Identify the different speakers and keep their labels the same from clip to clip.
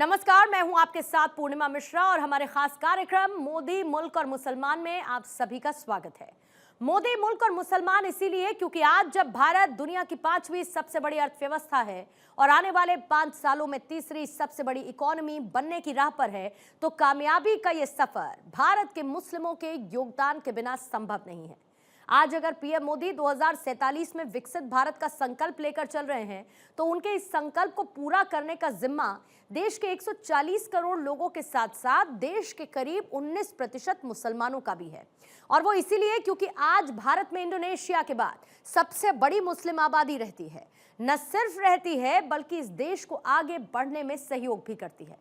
Speaker 1: नमस्कार, मैं हूं आपके साथ पूर्णिमा मिश्रा और हमारे खास कार्यक्रम मोदी मुल्क और मुसलमान में आप सभी का स्वागत है। मोदी मुल्क और मुसलमान इसीलिए क्योंकि आज जब भारत दुनिया की 5वीं सबसे बड़ी अर्थव्यवस्था है और आने वाले 5 सालों में तीसरी सबसे बड़ी इकोनॉमी बनने की राह पर है, तो कामयाबी का यह सफर भारत के मुस्लिमों के योगदान के बिना संभव नहीं है। आज अगर पीएम मोदी 2047 में विकसित भारत का संकल्प लेकर चल रहे हैं, तो उनके इस संकल्प को पूरा करने का जिम्मा देश के 140 करोड़ लोगों के साथ साथ देश के करीब 19% मुसलमानों का भी है। और वो इसीलिए क्योंकि आज भारत में इंडोनेशिया के बाद सबसे बड़ी मुस्लिम आबादी रहती है। न सिर्फ रहती है बल्कि इस देश को आगे बढ़ने में सहयोग भी करती है।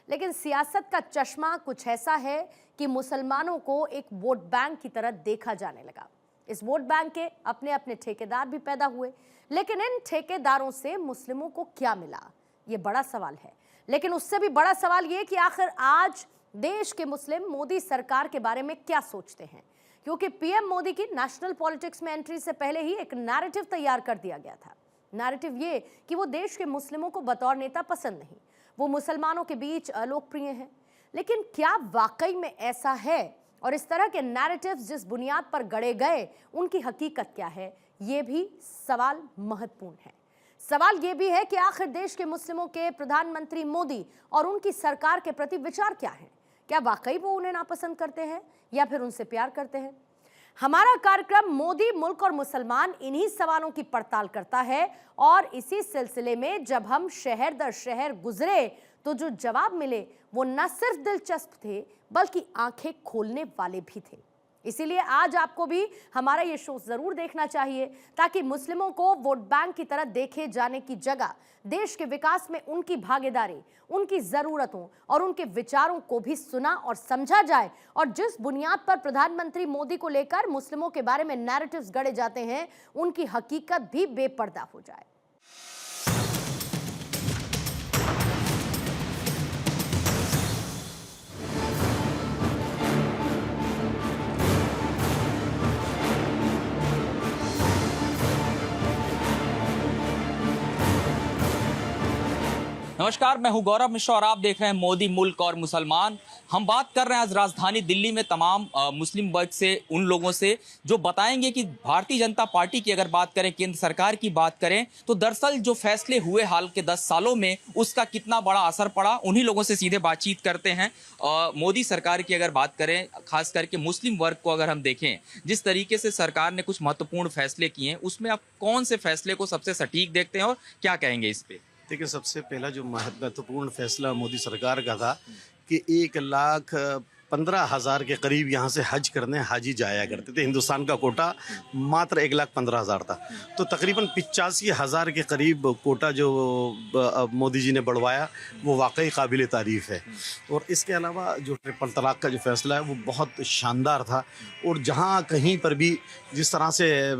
Speaker 1: लेकिन सियासत का चश्मा कुछ ऐसा है कि मुसलमानों को एक वोट बैंक की तरह देखा जाने लगा। इस वोट बैंक के अपने अपने ठेकेदार भी पैदा हुए, लेकिन इन ठेकेदारों से मुस्लिमों को क्या मिला, ये बड़ा सवाल है। लेकिन उससे भी बड़ा सवाल ये कि आखिर आज देश के मुस्लिम मोदी सरकार के बारे में क्या सोचते हैं, क्योंकि पीएम मोदी की नेशनल पॉलिटिक्स में एंट्री से पहले ही एक नैरेटिव तैयार कर दिया गया था। नैरेटिव ये कि वो देश के मुस्लिमों को बतौर नेता पसंद नहीं, वो मुसलमानों के बीच अलोकप्रिय हैं। लेकिन क्या वाकई में ऐसा है, और इस तरह के नैरेटिव्स जिस बुनियाद पर गढ़े गए उनकी हकीकत क्या है, ये भी सवाल महत्वपूर्ण है। सवाल ये भी है कि आखिर देश के मुस्लिमों के प्रधानमंत्री मोदी और उनकी सरकार के प्रति विचार क्या है। क्या वाकई वो उन्हें नापसंद करते हैं या फिर उनसे प्यार करते हैं? हमारा कार्यक्रम मोदी मुल्क और मुसलमान इन्हीं सवालों की पड़ताल करता है। और इसी सिलसिले में जब हम शहर दर शहर गुजरे तो जो जवाब मिले वो न सिर्फ दिलचस्प थे बल्कि आंखें खोलने वाले भी थे। इसीलिए आज आपको भी हमारा ये शो जरूर देखना चाहिए, ताकि मुस्लिमों को वोट बैंक की तरह देखे जाने की जगह देश के विकास में उनकी भागीदारी, उनकी जरूरतों और उनके विचारों को भी सुना और समझा जाए। और जिस बुनियाद पर प्रधानमंत्री मोदी को लेकर मुस्लिमों के बारे में नैरेटिव्स गढ़े जाते हैं, उनकी हकीकत भी बेपर्दा हो जाए।
Speaker 2: नमस्कार, मैं हूं गौरव मिश्रा और आप देख रहे हैं मोदी मुल्क और मुसलमान। हम बात कर रहे हैं आज राजधानी दिल्ली में तमाम मुस्लिम वर्ग से, उन लोगों से जो बताएंगे कि भारतीय जनता पार्टी की अगर बात करें, केंद्र सरकार की बात करें, तो दरअसल जो फैसले हुए हाल के 10 सालों में उसका कितना बड़ा असर पड़ा, उन्हीं लोगों से सीधे बातचीत करते हैं। मोदी सरकार की अगर बात करें, खास करके मुस्लिम वर्ग को अगर हम देखें, जिस तरीके से सरकार ने कुछ महत्वपूर्ण फैसले किए हैं, उसमें आप कौन से फैसले को सबसे सटीक देखते हैं और क्या कहेंगे इस पे?
Speaker 3: देखिए, सबसे पहला जो महत्वपूर्ण फैसला मोदी सरकार का था कि 1,15,000 के करीब यहाँ से हज करने हाजी जाया करते थे। हिंदुस्तान का कोटा मात्र 1,15,000 था, तो तकरीबन 85,000 के करीब कोटा जो मोदी जी ने बढ़वाया वो वाकई काबिल तारीफ़ है। और इसके अलावा जो ट्रिपल तलाक का जो फैसला है वो बहुत शानदार था। और जहाँ कहीं पर भी जिस तरह से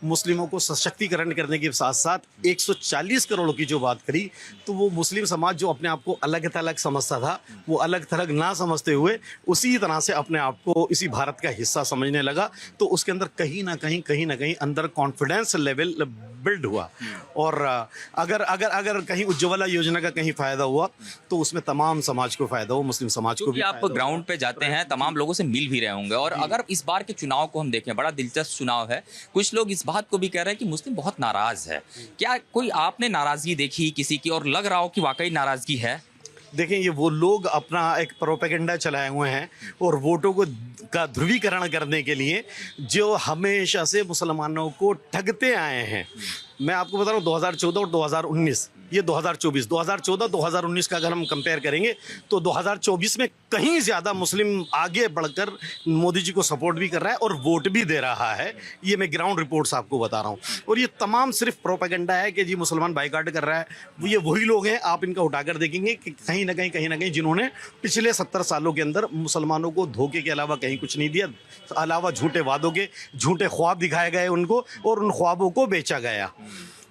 Speaker 3: मुस्लिमों को सशक्तिकरण करने के साथ साथ 140 करोड़ की जो बात करी, तो वो मुस्लिम समाज जो अपने आप को अलग थलग समझता था, वो अलग थलग ना समझते हुए उसी तरह से अपने आप को इसी भारत का हिस्सा समझने लगा। तो उसके अंदर कहीं ना कहीं अंदर कॉन्फिडेंस लेवल बिल्ड हुआ। और अगर कहीं उज्ज्वला योजना का कहीं फ़ायदा हुआ तो उसमें तमाम समाज को फ़ायदा हो, मुस्लिम समाज को भी।
Speaker 2: आप ग्राउंड पे जाते हैं, तमाम लोगों से मिल भी रहे होंगे, और अगर इस बार के चुनाव को हम देखें, बड़ा दिलचस्प चुनाव है। कुछ लोग इस बात को भी कह रहे हैं कि मुस्लिम बहुत नाराज है। क्या कोई आपने नाराजगी देखी किसी की, और लग रहा हो कि वाकई नाराजगी है?
Speaker 3: देखें, ये वो लोग अपना एक प्रोपेगेंडा चलाए हुए हैं और वोटों का ध्रुवीकरण करने के लिए जो हमेशा से मुसलमानों को ठगते आए हैं। मैं आपको बता रहा हूँ, 2014 और 2019, ये 2014-2019 का अगर हम कंपेयर करेंगे तो 2024 में कहीं ज़्यादा मुस्लिम आगे बढ़कर मोदी जी को सपोर्ट भी कर रहा है और वोट भी दे रहा है। ये मैं ग्राउंड रिपोर्ट्स आपको बता रहा हूँ। और ये तमाम सिर्फ प्रोपेगेंडा है कि जी मुसलमान बाइकाट कर रहा है। ये वही लोग हैं, आप इनका उठाकर देखेंगे कि कहीं ना कहीं जिन्होंने पिछले 70 सालों के अंदर मुसलमानों को धोखे के अलावा कहीं कुछ नहीं दिया, अलावा झूठे वादों के, झूठे ख्वाब दिखाए गए उनको और उन ख्वाबों को बेचा गया।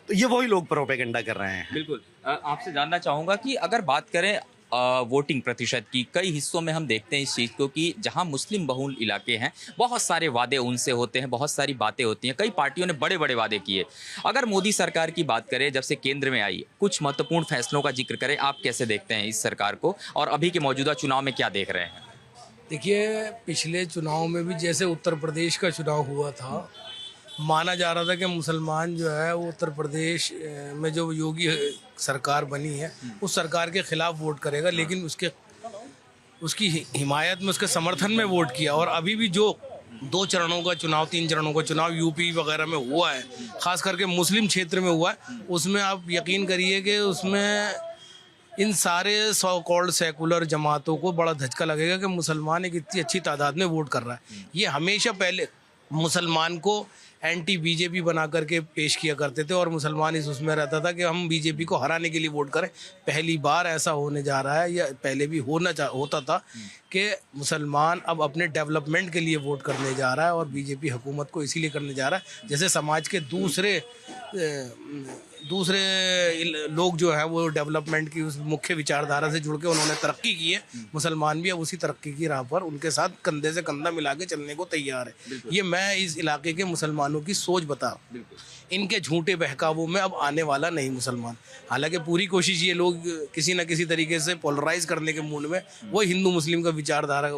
Speaker 3: तो ये वही लोग प्रोपेगेंडा कर रहे हैं।
Speaker 2: बिल्कुल। आपसे जानना चाहूँगा कि अगर बात करें वोटिंग प्रतिशत की कई हिस्सों में हम देखते हैं इस चीज़ को कि जहां मुस्लिम बहुल इलाके हैं, बहुत सारे वादे उनसे होते हैं, बहुत सारी बातें होती हैं, कई पार्टियों ने बड़े बड़े वादे किए। अगर मोदी सरकार की बात करें, जब से केंद्र में आई, कुछ महत्वपूर्ण फैसलों का जिक्र करें, आप कैसे देखते हैं इस सरकार को और अभी के मौजूदा चुनाव में क्या देख रहे हैं?
Speaker 4: देखिए, पिछले चुनाव में भी जैसे उत्तर प्रदेश का चुनाव हुआ था, माना जा रहा था कि मुसलमान जो है वो उत्तर प्रदेश में जो योगी सरकार बनी है उस सरकार के खिलाफ वोट करेगा, लेकिन उसकी हिमायत में, उसके समर्थन में वोट किया। और अभी भी जो 2 चरणों का चुनाव, 3 चरणों का चुनाव यूपी वगैरह में हुआ है, खास करके मुस्लिम क्षेत्र में हुआ है, उसमें आप यकीन करिए कि उसमें इन सारे सो कॉल्ड सेकुलर जमातों को बड़ा धचका लगेगा कि मुसलमान एक इतनी अच्छी तादाद में वोट कर रहा है। ये हमेशा पहले मुसलमान को एंटी बीजेपी बना करके पेश किया करते थे और मुसलमान इस उसमें रहता था कि हम बीजेपी को हराने के लिए वोट करें। पहली बार ऐसा होने जा रहा है, या पहले भी होता था कि मुसलमान अब अपने डेवलपमेंट के लिए वोट करने जा रहा है और बीजेपी हुकूमत को इसीलिए करने जा रहा है। जैसे समाज के दूसरे लोग जो है वो डेवलपमेंट की उस मुख्य विचारधारा से जुड़ के उन्होंने तरक्की की है, मुसलमान भी अब उसी तरक्की की राह पर उनके साथ कंधे से कंधा मिला के चलने को तैयार है। ये मैं इस इलाके के मुसलमानों की सोच बता रहा हूँ। इनके झूठे बहकावों में अब आने वाला नहीं मुसलमान। हालांकि पूरी कोशिश ये लोग किसी न किसी तरीके से पोलराइज करने के मूड में वो हिंदू मुस्लिम का विचारधारा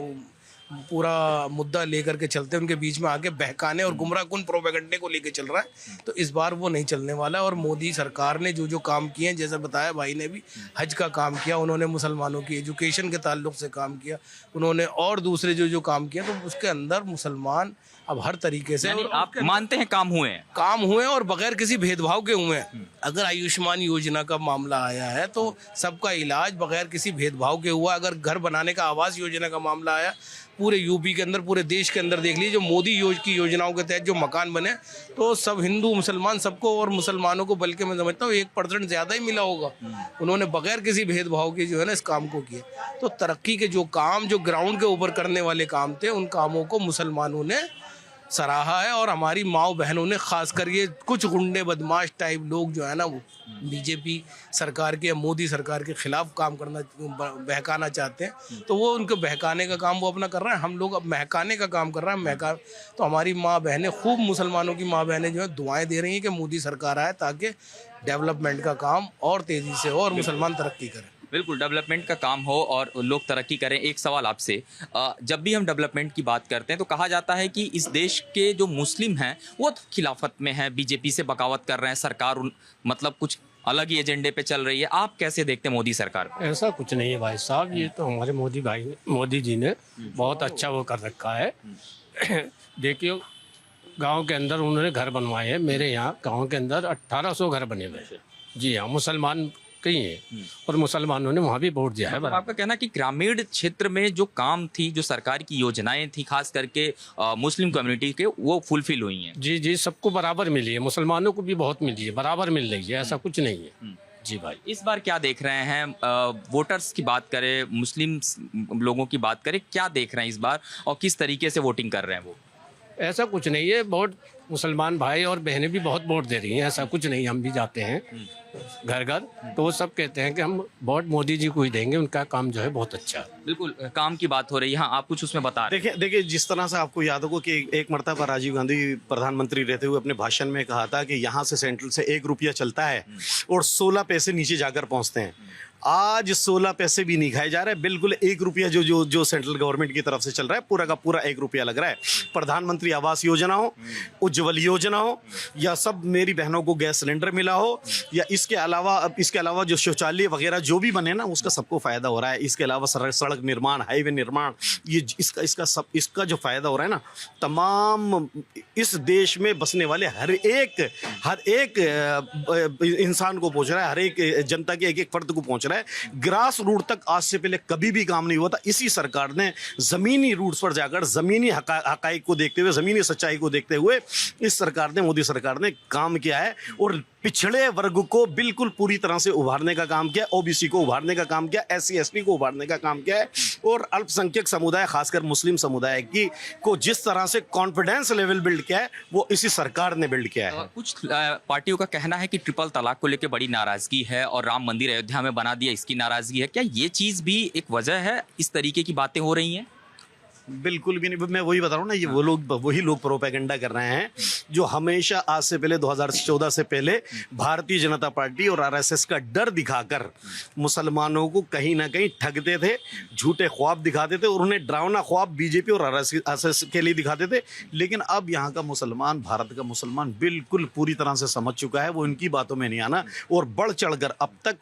Speaker 4: पूरा मुद्दा लेकर के चलते हैं, उनके बीच में आके बहकाने और गुमराह कुन प्रोपेगेंडे को लेके चल रहा है। तो इस बार वो नहीं चलने वाला। और मोदी सरकार ने जो जो काम किए हैं, जैसे बताया भाई ने भी, हज का काम किया उन्होंने, मुसलमानों की एजुकेशन के ताल्लुक से काम किया उन्होंने, और दूसरे जो जो काम किया, तो उसके अंदर मुसलमान अब हर तरीके से,
Speaker 2: आप मानते हैं काम हुए
Speaker 4: और बगैर किसी भेदभाव के हुए हैं। अगर आयुष्मान योजना का मामला आया है तो सबका इलाज बगैर किसी भेदभाव के हुआ। अगर घर बनाने का, आवास योजना का मामला आया, पूरे यूपी के अंदर, पूरे देश के अंदर देख लीजिए, जो मोदी की योजनाओं के तहत जो मकान बने, तो सब हिंदू मुसलमान सबको, और मुसलमानों को बल्कि मैं समझता हूँ 1% ज़्यादा ही मिला होगा। उन्होंने बगैर किसी भेदभाव के जो है ना इस काम को किया। तो तरक्की के जो काम, जो ग्राउंड के ऊपर करने वाले काम थे, उन कामों को मुसलमानों ने सराहा है। और हमारी माओ बहनों ने, खासकर ये कुछ गुंडे बदमाश टाइप लोग जो है ना, वो बीजेपी सरकार के, मोदी सरकार के खिलाफ काम करना, बहकाना चाहते हैं, तो वो उनको बहकाने का काम वो अपना कर रहे हैं। हम लोग अब महकाने का काम कर रहे हैं। तो हमारी माँ बहनें, खूब मुसलमानों की माँ बहनें जो है दुआएं दे रही हैं कि मोदी सरकार आए ताकि डेवलपमेंट का काम और तेज़ी से हो और मुसलमान तरक्की करें।
Speaker 2: बिल्कुल, डेवलपमेंट का काम हो और लोग तरक्की करें। एक सवाल आपसे, जब भी हम डेवलपमेंट की बात करते हैं तो कहा जाता है कि इस देश के जो मुस्लिम हैं वो खिलाफत में हैं, बीजेपी से बगावत कर रहे हैं, सरकार मतलब कुछ अलग ही एजेंडे पे चल रही है। आप कैसे देखते हैं मोदी सरकार को?
Speaker 5: ऐसा कुछ नहीं है भाई साहब, ये तो हमारे मोदी जी ने बहुत अच्छा वो कर रखा है। देखिए, गांव के अंदर उन्होंने घर बनवाए हैं। मेरे यहाँ गांव के अंदर 1800 घर बने हुए हैं। जी हाँ, मुसलमान कई हैं और मुसलमानों ने वहाँ भी वोट दिया है।
Speaker 2: आपका कहना कि ग्रामीण क्षेत्र में जो काम थी, जो सरकार की योजनाएं थी, खास करके मुस्लिम कम्युनिटी के, वो फुलफिल हुई हैं?
Speaker 5: जी जी, सबको बराबर मिली है, मुसलमानों को भी बहुत मिली है, बराबर मिल रही है, ऐसा कुछ नहीं है। जी भाई,
Speaker 2: इस बार क्या देख रहे हैं? वोटर्स की बात करें, मुस्लिम लोगों की बात करें, क्या देख रहे हैं इस बार और किस तरीके से वोटिंग कर रहे हैं वो?
Speaker 5: ऐसा कुछ नहीं है, बहुत मुसलमान भाई और बहनें भी बहुत वोट दे रही हैं, ऐसा कुछ नहीं। हम भी जाते हैं घर घर, तो वो सब कहते हैं कि हम वोट मोदी जी को ही देंगे, उनका काम जो है बहुत अच्छा है।
Speaker 2: बिल्कुल, काम की बात हो रही है। हाँ, आप कुछ उसमें बता रहे हैं।
Speaker 3: देखिए, जिस तरह से आपको याद होगा कि एक मरतबा राजीव गांधी प्रधानमंत्री रहते हुए अपने भाषण में कहा था कि यहाँ से सेंट्रल से 1 रुपया चलता है और 16 पैसे नीचे जाकर पहुँचते हैं। आज 16 पैसे भी नहीं खाए जा रहे, बिल्कुल 1 रुपया जो सेंट्रल गवर्नमेंट की तरफ से चल रहा है, पूरा का पूरा 1 रुपया लग रहा है। प्रधानमंत्री आवास योजना हो, उज्ज्वल योजना हो, या सब मेरी बहनों को गैस सिलेंडर मिला हो, या इसके अलावा जो शौचालय वगैरह जो भी बने ना, उसका सबको फायदा हो रहा है। इसके अलावा सड़क निर्माण, हाईवे निर्माण, ये इसका जो फायदा हो रहा है ना, तमाम इस देश में बसने वाले हर एक इंसान को पहुंच रहा है, हर एक जनता के एक फर्द को पहुंच रहा है। ग्रास रूट तक आज से पहले कभी भी काम नहीं हुआ था। इसी सरकार ने जमीनी रूट्स पर जाकर, जमीनी हकाइक को देखते हुए, जमीनी सच्चाई को देखते हुए, इस सरकार ने, मोदी सरकार ने काम किया है। और पिछड़े वर्ग को बिल्कुल पूरी तरह से उभारने का काम किया, ओबीसी को उभारने का काम किया, SC ST को उभारने का काम किया है, और अल्पसंख्यक समुदाय खासकर मुस्लिम समुदाय की को जिस तरह से कॉन्फिडेंस लेवल बिल्ड किया है वो इसी सरकार ने बिल्ड किया है।
Speaker 2: कुछ पार्टियों का कहना है कि ट्रिपल तलाक को लेकर बड़ी नाराजगी है और राम मंदिर अयोध्या में बना दिया इसकी नाराजगी है। क्या ये चीज भी एक वजह है, इस तरीके की बातें हो रही हैं?
Speaker 3: बिल्कुल भी नहीं, मैं वही बता रहा हूँ ना, ये वही लोग प्रोपेगेंडा कर रहे हैं जो हमेशा आज से पहले 2014 से पहले भारतीय जनता पार्टी और RSS का डर दिखाकर मुसलमानों को कहीं ना कहीं ठगते थे, झूठे ख्वाब दिखाते थे और उन्हें डरावना ख्वाब बीजेपी और RSS के लिए दिखाते थे। लेकिन अब यहाँ का मुसलमान, भारत का मुसलमान बिल्कुल पूरी तरह से समझ चुका है, वो इनकी बातों में नहीं आना, और बढ़ चढ़कर अब तक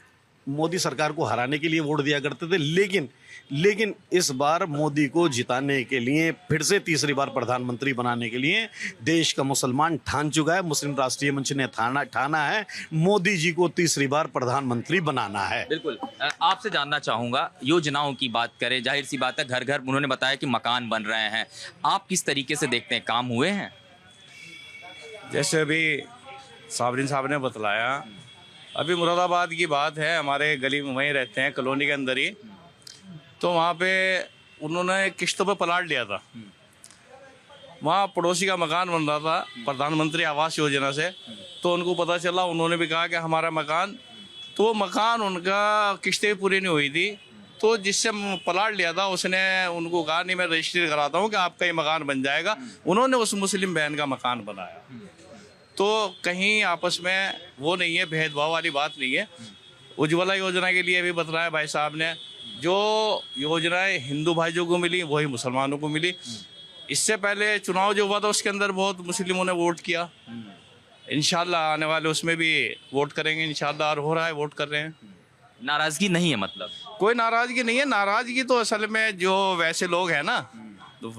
Speaker 3: मोदी सरकार को हराने के लिए वोट दिया करते थे, लेकिन इस बार मोदी को जिताने के लिए, फिर से तीसरी बार प्रधानमंत्री बनाने के लिए देश का मुसलमान ठान चुका है। मुस्लिम राष्ट्रीय मंच ने ठाना है मोदी जी को तीसरी बार प्रधानमंत्री बनाना है।
Speaker 2: बिल्कुल, आपसे जानना चाहूंगा, योजनाओं की बात करें, जाहिर सी बात है घर घर उन्होंने बताया कि मकान बन रहे हैं, आप किस तरीके से देखते हैं, काम हुए हैं?
Speaker 6: जैसे अभी साबरीन साहब ने बतलाया, अभी मुरादाबाद की बात है, हमारे गली में वहीं रहते हैं, कॉलोनी के अंदर ही, तो वहाँ पे उन्होंने किश्तों पे प्लाट लिया था। वहाँ पड़ोसी का मकान बन रहा था प्रधानमंत्री आवास योजना से, तो उनको पता चला, उन्होंने भी कहा कि हमारा मकान, तो मकान उनका किश्तें पूरी नहीं हुई थी, तो जिससे प्लाट लिया था उसने उनको कहा नहीं मैं रजिस्ट्री कराता हूँ कि आपका ये मकान बन जाएगा। उन्होंने उस मुस्लिम बहन का मकान बनाया। तो कहीं आपस में वो नहीं है, भेदभाव वाली बात नहीं है। उज्ज्वला योजना के लिए भी बतलाया भाई साहब ने, जो योजनाएं हिंदू भाइयों को मिली वही मुसलमानों को मिली। इससे पहले चुनाव जो हुआ था उसके अंदर बहुत मुस्लिमों ने वोट किया, इंशाल्लाह आने वाले उसमें भी वोट करेंगे इंशाल्लाह, और हो रहा है, वोट कर रहे हैं।
Speaker 2: नाराजगी नहीं है, मतलब
Speaker 6: कोई नाराजगी नहीं है। नाराजगी तो असल में जो वैसे लोग हैं ना, तो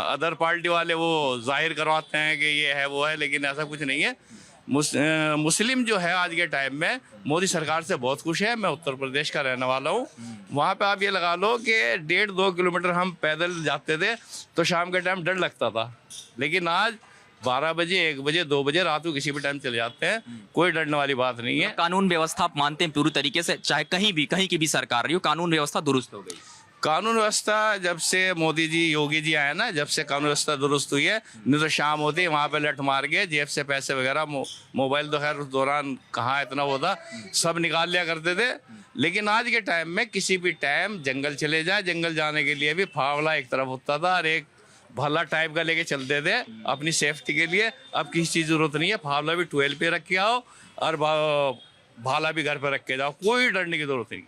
Speaker 6: अदर पार्टी वाले वो जाहिर करवाते हैं कि ये है वो है, लेकिन ऐसा कुछ नहीं है। मुस्लिम जो है आज के टाइम में मोदी सरकार से बहुत खुश है। मैं उत्तर प्रदेश का रहने वाला हूँ, वहाँ पे आप ये लगा लो कि 1.5-2 किलोमीटर हम पैदल जाते थे तो शाम के टाइम डर लगता था, लेकिन आज 12 बजे, 1 बजे, 2 बजे रात को किसी भी टाइम चले जाते हैं, कोई डरने वाली बात नहीं है।
Speaker 2: कानून व्यवस्था आप मानते हैं पूरी तरीके से, चाहे कहीं की भी सरकार रही हो, कानून व्यवस्था दुरुस्त हो गई?
Speaker 6: कानून व्यवस्था जब से मोदी जी, योगी जी आए ना, जब से कानून व्यवस्था दुरुस्त हुई है, नहीं तो शाम होती वहाँ पे लठ मार के जेब से पैसे वगैरह, मोबाइल तो खैर उस दौरान कहाँ इतना वो था, सब निकाल लिया करते थे। लेकिन आज के टाइम में किसी भी टाइम जंगल चले जाए, जंगल जाने के लिए भी फावला एक तरफ होता था और एक भला टाइप का लेके चलते थे अपनी सेफ्टी के लिए। अब किसी चीज़ जरूरत नहीं है, फावला भी 12 पे रख के आओ और भाला भी घर पे रख के जाओ, कोई डरने की जरूरत नहीं।